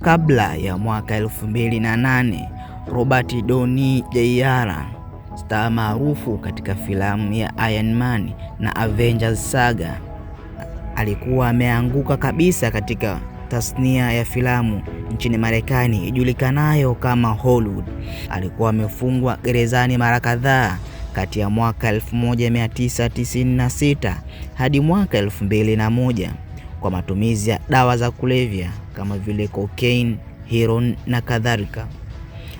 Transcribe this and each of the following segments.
Kabla ya mwaka 2008, Robert Downey Jr., star maarufu katika filamu ya Iron Man na Avengers Saga, alikuwa ameanguka kabisa katika tasnia ya filamu nchini Marekani ijulikanayo kama Hollywood. Alikuwa amefungwa gerezani mara kadhaa kati ya mwaka 1996 hadi mwaka 2001 kwa matumizi ya dawa za kulevya kama vile cocaine, heroin na kadhalika.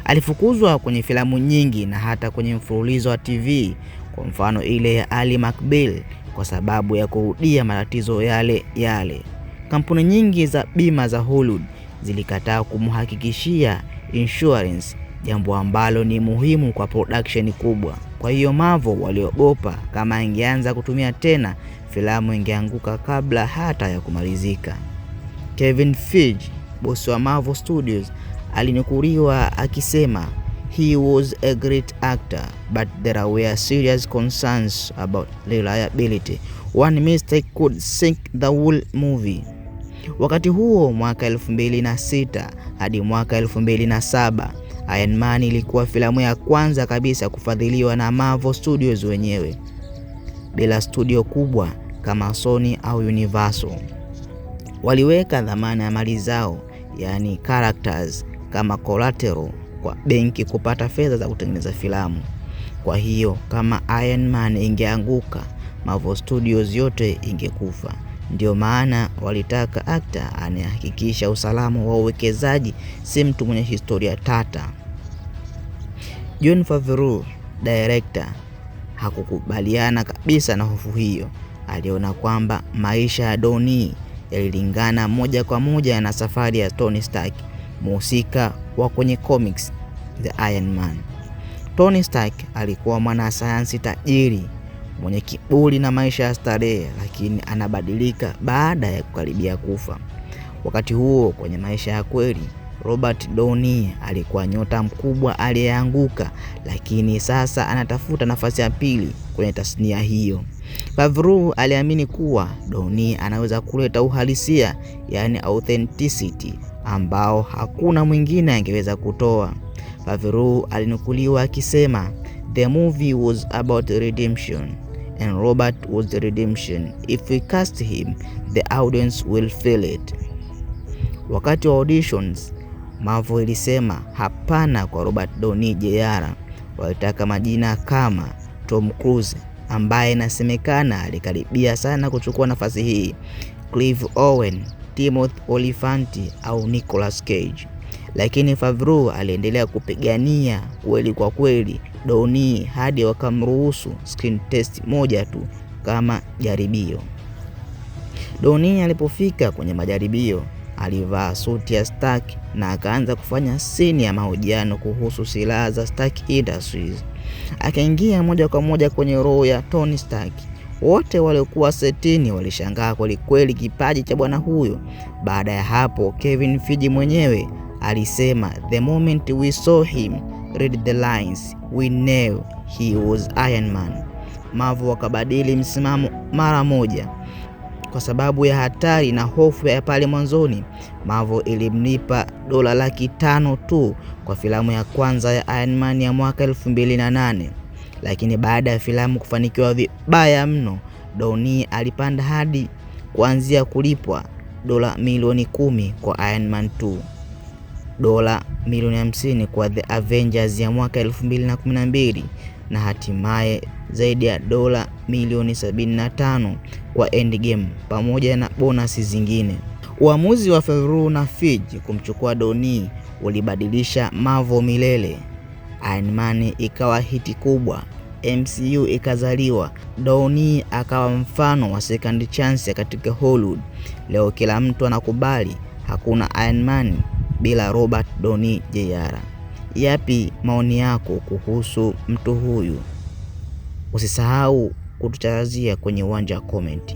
Alifukuzwa kwenye filamu nyingi na hata kwenye mfululizo wa TV, kwa mfano ile ya Ally McBeal, kwa sababu ya kurudia matatizo yale yale. Kampuni nyingi za bima za Hollywood zilikataa kumhakikishia insurance, jambo ambalo ni muhimu kwa production kubwa. Kwa hiyo Marvel waliogopa kama ingeanza kutumia tena, filamu ingeanguka kabla hata ya kumalizika. Kevin Feige, bosi wa Marvel Studios, alinukuliwa akisema, "He was a great actor, but there were serious concerns about reliability. One mistake could sink the whole movie." Wakati huo mwaka 2006 hadi mwaka 2007, Iron Man ilikuwa filamu ya kwanza kabisa kufadhiliwa na Marvel Studios wenyewe, bila studio kubwa kama Sony au Universal. Waliweka dhamana ya mali zao, yani characters, kama collateral kwa benki kupata fedha za kutengeneza filamu. Kwa hiyo kama Iron Man ingeanguka, Marvel Studios yote ingekufa. Ndio maana walitaka actor anayehakikisha usalama wa uwekezaji, si mtu mwenye historia tata. Jon Favreau, director, hakukubaliana kabisa na hofu hiyo. Aliona kwamba maisha ya Downey yalilingana moja kwa moja na safari ya Tony Stark, mhusika wa kwenye comics The Iron Man. Tony Stark alikuwa mwanasayansi tajiri mwenye kiburi na maisha ya starehe, lakini anabadilika baada ya kukaribia kufa. Wakati huo kwenye maisha ya kweli, Robert Downey alikuwa nyota mkubwa aliyeanguka, lakini sasa anatafuta nafasi ya pili kwenye tasnia hiyo. Favreau aliamini kuwa Downey anaweza kuleta uhalisia, yani authenticity, ambao hakuna mwingine angeweza kutoa. Favreau alinukuliwa akisema, "The movie was about redemption, and Robert was the redemption. If we cast him, the audience will feel it." Wakati wa auditions, Marvel ilisema hapana kwa Robert Downey Jr. Walitaka majina kama Tom Cruise, ambaye inasemekana alikaribia sana kuchukua nafasi hii, Clive Owen, Timothy Olyphant au Nicolas Cage. Lakini Favreau aliendelea kupigania kweli kwa kweli Downey hadi wakamruhusu screen test moja tu kama jaribio. Downey alipofika kwenye majaribio, alivaa suti ya Stark na akaanza kufanya scene ya mahojiano kuhusu silaha za Stark Industries. Akaingia moja kwa moja kwenye roho ya Tony Stark. Wote waliokuwa setini walishangaa kweli kipaji cha bwana huyo. Baada ya hapo, Kevin Feige mwenyewe alisema, "The moment we saw him read the lines, we knew he was Iron Man." Marvel wakabadili msimamo mara moja. Kwa sababu ya hatari na hofu ya pale mwanzoni, Marvel ilimlipa $500,000 tu kwa filamu ya kwanza ya Iron Man ya mwaka 2008. Lakini baada ya filamu kufanikiwa vibaya mno, Downey alipanda hadi kuanzia kulipwa $10 milioni kwa Iron Man 2, $50 milioni kwa The Avengers ya mwaka 2012, na hatimaye zaidi ya $75 milioni kwa Endgame, pamoja na bonus zingine. Uamuzi wa Favreau na Feige kumchukua Downey ulibadilisha Marvel milele. Iron Man ikawa hiti kubwa, MCU ikazaliwa, Downey akawa mfano wa second chance katika Hollywood. Leo kila mtu anakubali hakuna Iron Man bila Robert Downey Jr. Yapi maoni yako kuhusu mtu huyu? Usisahau kutuchazia kwenye uwanja wa comment.